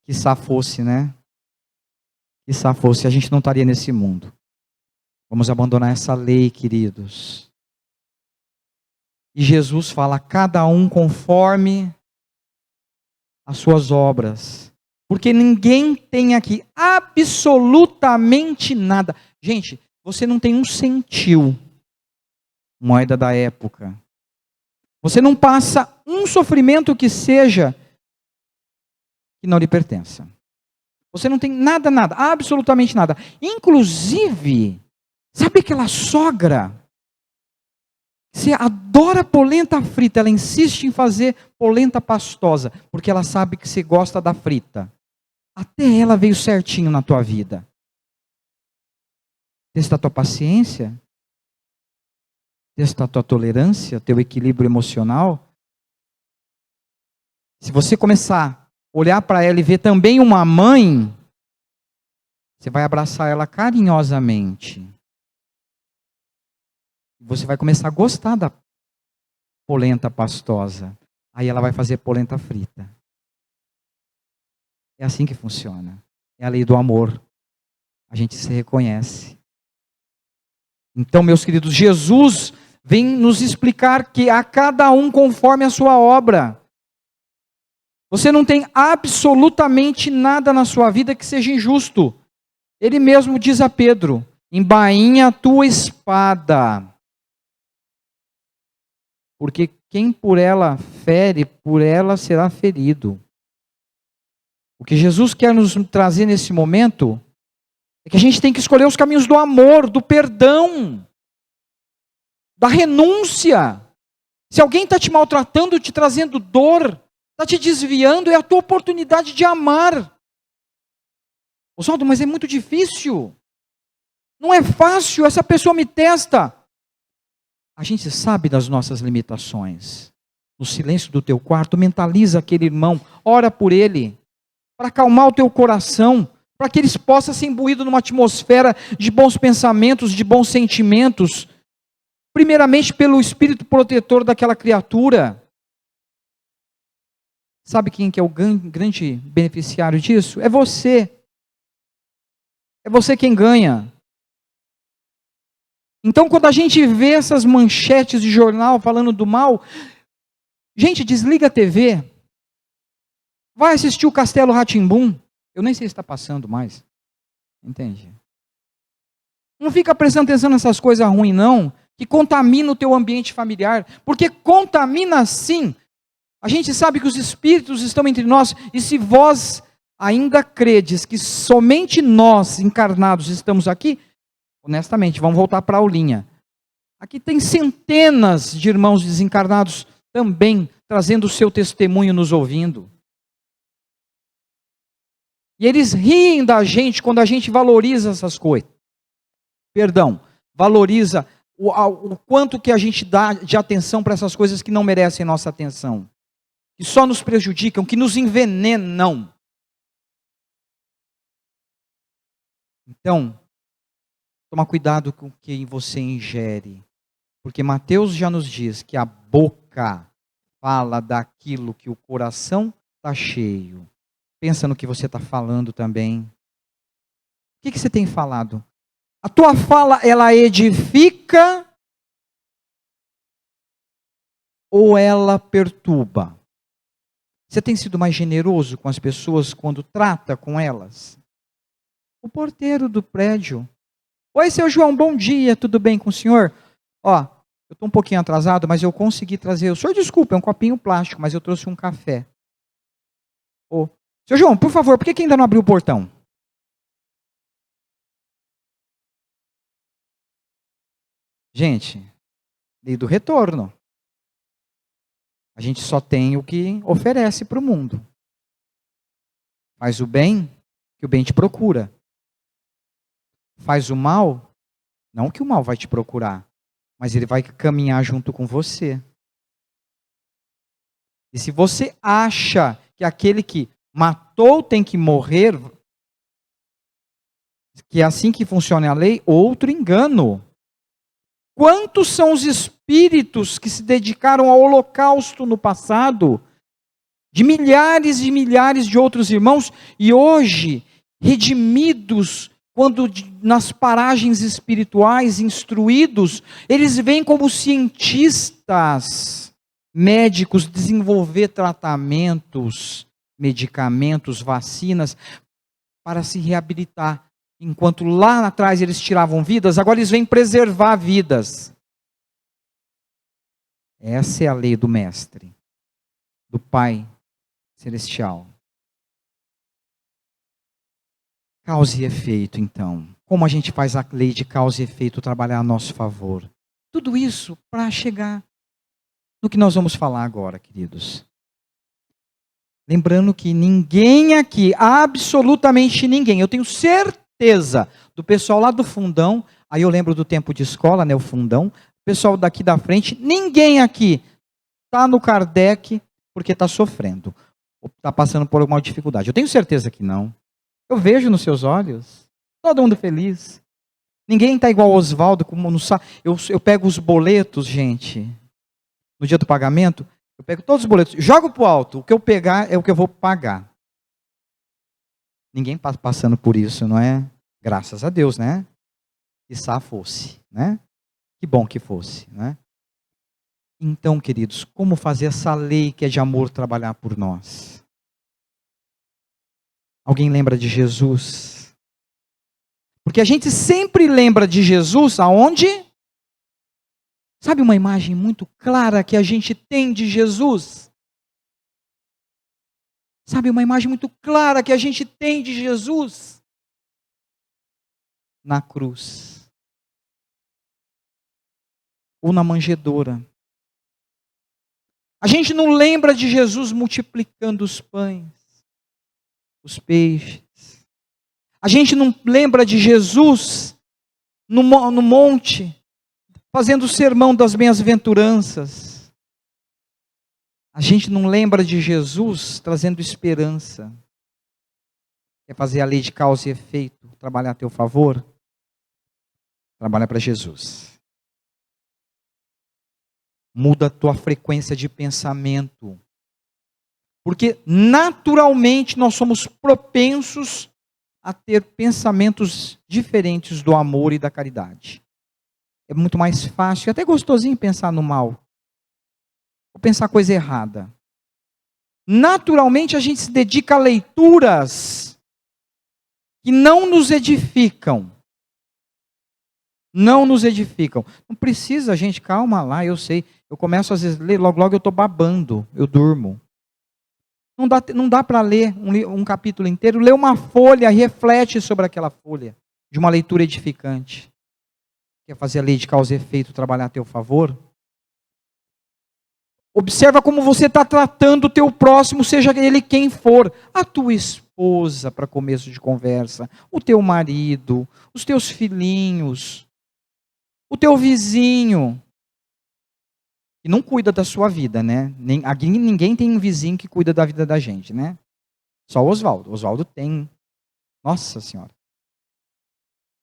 Quiçá fosse, né? Quiçá fosse, a gente não estaria nesse mundo. Vamos abandonar essa lei, queridos. E Jesus fala, cada um conforme as suas obras. Porque ninguém tem aqui absolutamente nada. Gente, você não tem um centil, moeda da época. Você não passa um sofrimento que seja que não lhe pertença. Você não tem nada, absolutamente nada. Inclusive, sabe aquela sogra? Você adora polenta frita, ela insiste em fazer polenta pastosa, porque ela sabe que você gosta da frita. até ela veio certinho na tua vida. Testa a tua paciência, testa a tua tolerância, teu equilíbrio emocional. Se você começar a olhar para ela e ver também uma mãe, você vai abraçar ela carinhosamente. Você vai começar a gostar da polenta pastosa. Aí ela vai fazer polenta frita. É assim que funciona. É a lei do amor. A gente se reconhece. Então, meus queridos, Jesus vem nos explicar que a cada um conforme a sua obra. Você não tem absolutamente nada na sua vida que seja injusto. Ele mesmo diz a Pedro: embainha a tua espada. Porque quem por ela fere, por ela será ferido. O que Jesus quer nos trazer nesse momento é que a gente tem que escolher os caminhos do amor, do perdão, da renúncia. Se alguém está te maltratando, te trazendo dor, está te desviando, é a tua oportunidade de amar. Oswaldo, mas é muito difícil. Não é fácil, essa pessoa me testa. A gente sabe das nossas limitações. No silêncio do teu quarto, mentaliza aquele irmão, ora por ele, para acalmar o teu coração, para que eles possam ser imbuídos numa atmosfera de bons pensamentos, de bons sentimentos, primeiramente pelo espírito protetor daquela criatura. Sabe quem que é o grande beneficiário disso? É você. É você quem ganha. Então, quando a gente vê essas manchetes de jornal falando do mal, gente, desliga a TV. Vai assistir o Castelo Rá-Tim-Bum. Eu nem sei se está passando mais. Entende? Não fica prestando atenção nessas coisas ruins, não, que contamina o teu ambiente familiar. Porque contamina sim. A gente sabe que os espíritos estão entre nós, e se vós ainda credes que somente nós, encarnados, estamos aqui, honestamente, vamos voltar para a aulinha. Aqui tem centenas de irmãos desencarnados também, trazendo o seu testemunho, nos ouvindo. E eles riem da gente quando a gente valoriza essas coisas. Perdão, valoriza o quanto que a gente dá de atenção para essas coisas que não merecem nossa atenção. Que só nos prejudicam, que nos envenenam. Então, toma cuidado com o que você ingere. Porque Mateus já nos diz que a boca fala daquilo que o coração está cheio. Pensa no que você está falando também. O que você tem falado? A tua fala, ela edifica ou ela perturba? Você tem sido mais generoso com as pessoas quando trata com elas? O porteiro do prédio. Oi, seu João, bom dia, tudo bem com o senhor? Ó, eu estou um pouquinho atrasado, mas eu consegui trazer. O senhor, desculpa, é um copinho plástico, mas eu trouxe um café. Ô, seu João, por favor, por que ainda não abriu o portão? Gente, lei do retorno. A gente só tem o que oferece para o mundo. Faz o bem, que o bem te procura. Faz o mal, não que o mal vai te procurar, mas ele vai caminhar junto com você. E se você acha que aquele que matou tem que morrer, que é assim que funciona a lei, outro engano. Quantos são os espíritos que se dedicaram ao holocausto no passado, de milhares e milhares de outros irmãos, e hoje, redimidos, quando nas paragens espirituais, instruídos, eles vêm como cientistas, médicos, desenvolver tratamentos, medicamentos, vacinas, para se reabilitar. Enquanto lá atrás eles tiravam vidas, agora eles vêm preservar vidas. Essa é a lei do Mestre, do Pai Celestial. Causa e efeito, então. Como a gente faz a lei de causa e efeito trabalhar a nosso favor? Tudo isso para chegar no que nós vamos falar agora, queridos. Lembrando que ninguém aqui, absolutamente ninguém, eu tenho certeza do pessoal lá do fundão, aí eu lembro do tempo de escola, né, o fundão, o pessoal daqui da frente, ninguém aqui está no Kardec porque está sofrendo, ou está passando por alguma dificuldade. Eu tenho certeza que não. Eu vejo nos seus olhos, todo mundo feliz. Ninguém está igual ao Oswaldo, como no eu pego os boletos, gente, no dia do pagamento, eu pego todos os boletos, jogo para o alto, o que eu pegar é o que eu vou pagar. Ninguém passando por isso, não é? Graças a Deus, né? Quizá fosse, né? Que bom que fosse, né? Então, queridos, como fazer essa lei que é de amor trabalhar por nós? Alguém lembra de Jesus? Porque a gente sempre lembra de Jesus aonde? Sabe uma imagem muito clara que a gente tem de Jesus? Sabe uma imagem muito clara que a gente tem de Jesus? Na cruz. Ou na manjedoura. A gente não lembra de Jesus multiplicando os pães, os peixes. A gente não lembra de Jesus no monte, fazendo o sermão das bem-aventuranças. A gente não lembra de Jesus trazendo esperança. Quer fazer a lei de causa e efeito, trabalhar a teu favor? Trabalha para Jesus. Muda a tua frequência de pensamento. Porque naturalmente nós somos propensos a ter pensamentos diferentes do amor e da caridade. É muito mais fácil, até gostosinho pensar no mal. Ou pensar coisa errada. Naturalmente a gente se dedica a leituras que não nos edificam. Não nos edificam. Não precisa, gente, calma lá, eu sei. Eu começo às vezes a ler, logo eu estou babando, eu durmo. Não dá para ler um capítulo inteiro, lê uma folha, reflete sobre aquela folha, de uma leitura edificante. Quer fazer a lei de causa e efeito trabalhar a teu favor? Observa como você está tratando o teu próximo, seja ele quem for. A tua esposa, para começo de conversa, o teu marido, os teus filhinhos, o teu vizinho. E não cuida da sua vida, né? Ninguém tem um vizinho que cuida da vida da gente, né? Só o Oswaldo. O Oswaldo tem. Nossa Senhora.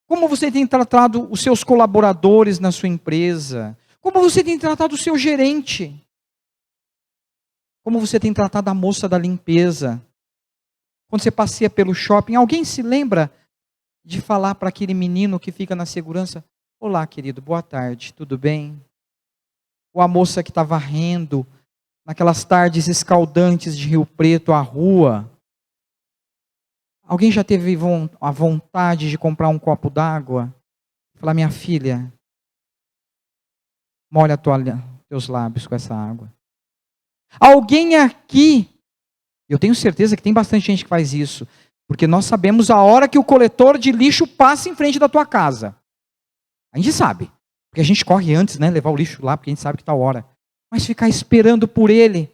Como você tem tratado os seus colaboradores na sua empresa? Como você tem tratado o seu gerente? Como você tem tratado a moça da limpeza? Quando você passeia pelo shopping, alguém se lembra de falar para aquele menino que fica na segurança: olá, querido, boa tarde, tudo bem? Ou a moça que está varrendo, naquelas tardes escaldantes de Rio Preto, a rua. Alguém já teve a vontade de comprar um copo d'água? Falar: minha filha, molha teus lábios com essa água. Alguém aqui, eu tenho certeza que tem bastante gente que faz isso, porque nós sabemos a hora que o coletor de lixo passa em frente da tua casa. A gente sabe. Porque a gente corre antes, né? Levar o lixo lá, porque a gente sabe que está a hora. Mas ficar esperando por ele.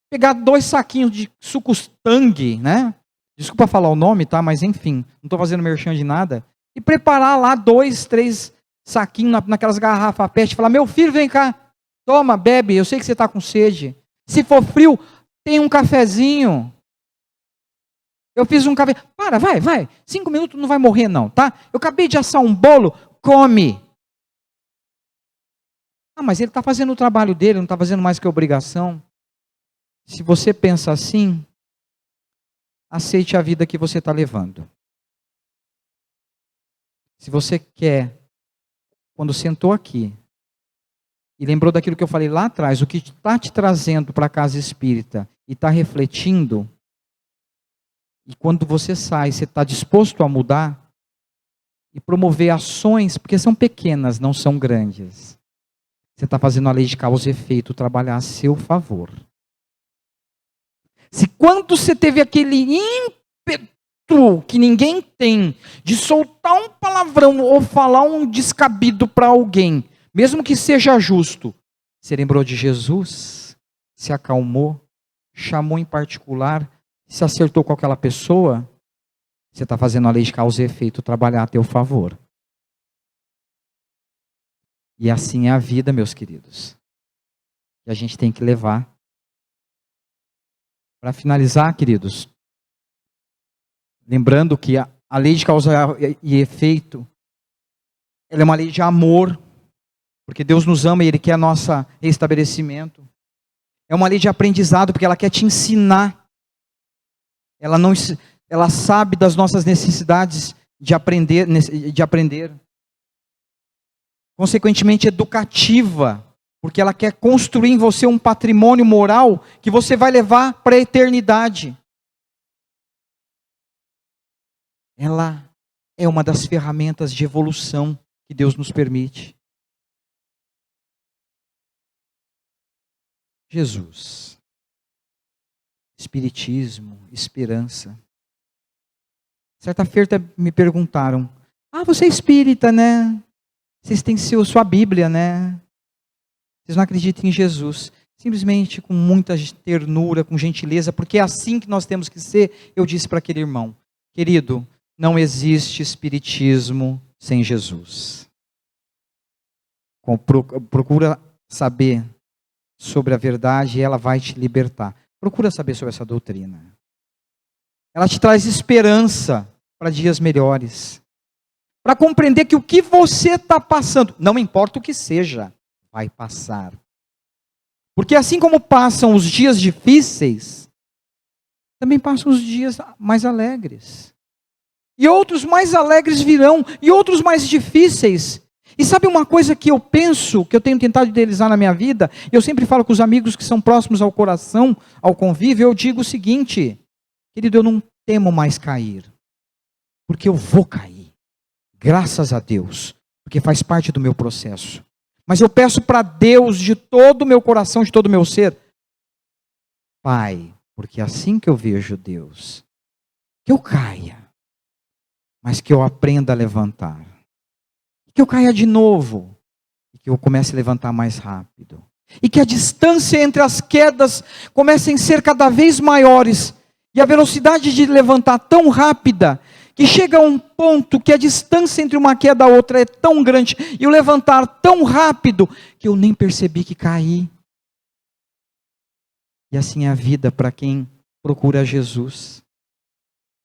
Pegar 2 saquinhos de sucos Tang, né? Desculpa falar o nome, tá? Mas enfim, não estou fazendo merchan de nada. E preparar lá 2, 3 saquinhos naquelas garrafas PET. Falar: meu filho, vem cá. Toma, bebe. Eu sei que você está com sede. Se for frio, tem um cafezinho. Eu fiz um café. Vai. 5 minutos não vai morrer não, tá? Eu acabei de assar um bolo. Come. Mas ele está fazendo o trabalho dele, não está fazendo mais que obrigação. Se você pensa assim, aceite a vida que você está levando. Se você quer, quando sentou aqui, e lembrou daquilo que eu falei lá atrás, o que está te trazendo para a casa espírita, e está refletindo, e quando você sai, você está disposto a mudar, e promover ações, porque são pequenas, não são grandes. Você está fazendo a lei de causa e efeito trabalhar a seu favor. Se quando você teve aquele ímpeto que ninguém tem, de soltar um palavrão ou falar um descabido para alguém, mesmo que seja justo, você lembrou de Jesus, se acalmou, chamou em particular, se acertou com aquela pessoa, você está fazendo a lei de causa e efeito trabalhar a teu favor. E assim é a vida, meus queridos. E a gente tem que levar. Para finalizar, queridos, lembrando que a lei de causa e efeito, ela é uma lei de amor, porque Deus nos ama e Ele quer nosso restabelecimento. É uma lei de aprendizado, porque ela quer te ensinar. Ela sabe das nossas necessidades de aprender. Consequentemente, educativa, porque ela quer construir em você um patrimônio moral que você vai levar para a eternidade. Ela é uma das ferramentas de evolução que Deus nos permite. Jesus, Espiritismo, esperança. Certa feita me perguntaram: você é espírita, né? Vocês têm sua Bíblia, né? Vocês não acreditam em Jesus. Simplesmente com muita ternura, com gentileza, porque é assim que nós temos que ser, eu disse para aquele irmão: querido, não existe espiritismo sem Jesus. Procura saber sobre a verdade e ela vai te libertar. Procura saber sobre essa doutrina. Ela te traz esperança para dias melhores. Para compreender que o que você está passando, não importa o que seja, vai passar. Porque assim como passam os dias difíceis, também passam os dias mais alegres. E outros mais alegres virão, e outros mais difíceis. E sabe uma coisa que eu penso, que eu tenho tentado idealizar na minha vida? Eu sempre falo com os amigos que são próximos ao coração, ao convívio, eu digo o seguinte: querido, eu não temo mais cair, porque eu vou cair, graças a Deus, porque faz parte do meu processo. Mas eu peço para Deus, de todo o meu coração, de todo o meu ser, Pai, porque é assim que eu vejo Deus, que eu caia, mas que eu aprenda a levantar. Que eu caia de novo, e que eu comece a levantar mais rápido. E que a distância entre as quedas comece a ser cada vez maiores, e a velocidade de levantar tão rápida, que chega a um ponto que a distância entre uma queda e a outra é tão grande, e o levantar tão rápido, que eu nem percebi que caí. E assim é a vida para quem procura Jesus.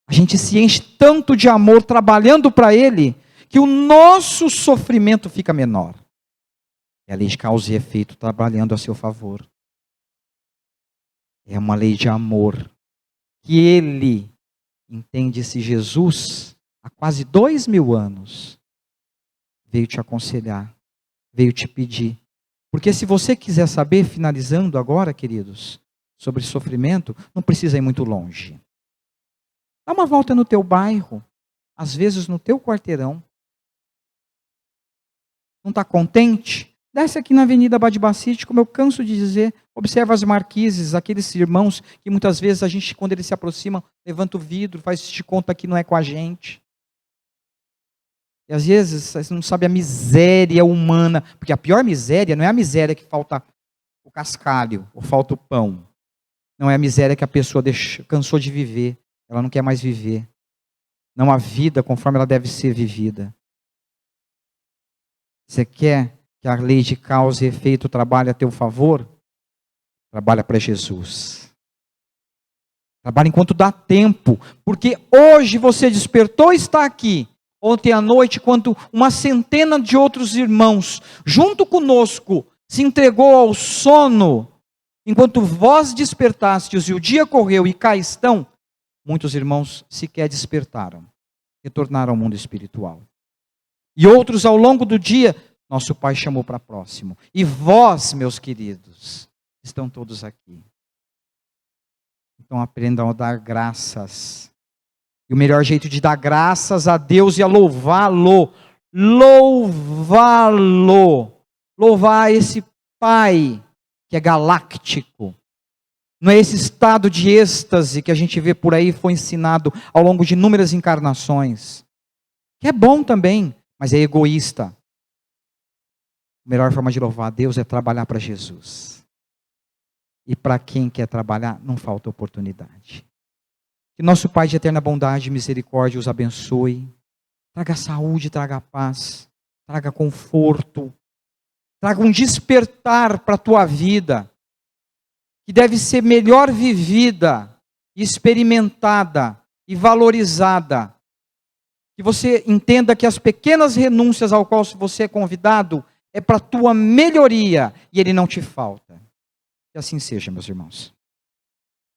A gente se enche tanto de amor trabalhando para Ele, que o nosso sofrimento fica menor. É a lei de causa e efeito trabalhando a seu favor. É uma lei de amor. Que Ele entende-se Jesus, há quase 2000 anos, veio te aconselhar, veio te pedir. Porque se você quiser saber, finalizando agora, queridos, sobre sofrimento, não precisa ir muito longe. Dá uma volta no teu bairro, às vezes no teu quarteirão. Não está contente? Desce aqui na Avenida Badibacite, como eu canso de dizer, observa as marquises, aqueles irmãos que muitas vezes a gente, quando eles se aproximam, levanta o vidro, faz de conta que não é com a gente. E às vezes você não sabe a miséria humana, porque a pior miséria não é a miséria que falta o cascalho, ou falta o pão. Não é a miséria que a pessoa cansou de viver, ela não quer mais viver. Não a vida conforme ela deve ser vivida. Você quer que a lei de causa e efeito trabalhe a teu favor? Trabalha para Jesus. Trabalha enquanto dá tempo. Porque hoje você despertou e está aqui. Ontem à noite, quando uma centena de outros irmãos, junto conosco, se entregou ao sono, enquanto vós despertastes e o dia correu e cá estão, muitos irmãos sequer despertaram, retornaram ao mundo espiritual. E outros ao longo do dia, nosso Pai chamou para próximo. E vós, meus queridos, estão todos aqui. Então aprendam a dar graças. E o melhor jeito de dar graças a Deus é louvá-lo. Louvá-lo. Louvar esse Pai que é galáctico. Não é esse estado de êxtase que a gente vê por aí, foi ensinado ao longo de inúmeras encarnações. Que é bom também, mas é egoísta. A melhor forma de louvar a Deus é trabalhar para Jesus. E para quem quer trabalhar, não falta oportunidade. Que nosso Pai de eterna bondade e misericórdia os abençoe. Traga saúde, traga paz, traga conforto, traga um despertar para a tua vida, que deve ser melhor vivida, experimentada e valorizada. Que você entenda que as pequenas renúncias ao qual você é convidado é para a tua melhoria e ele não te falta. Que assim seja, meus irmãos.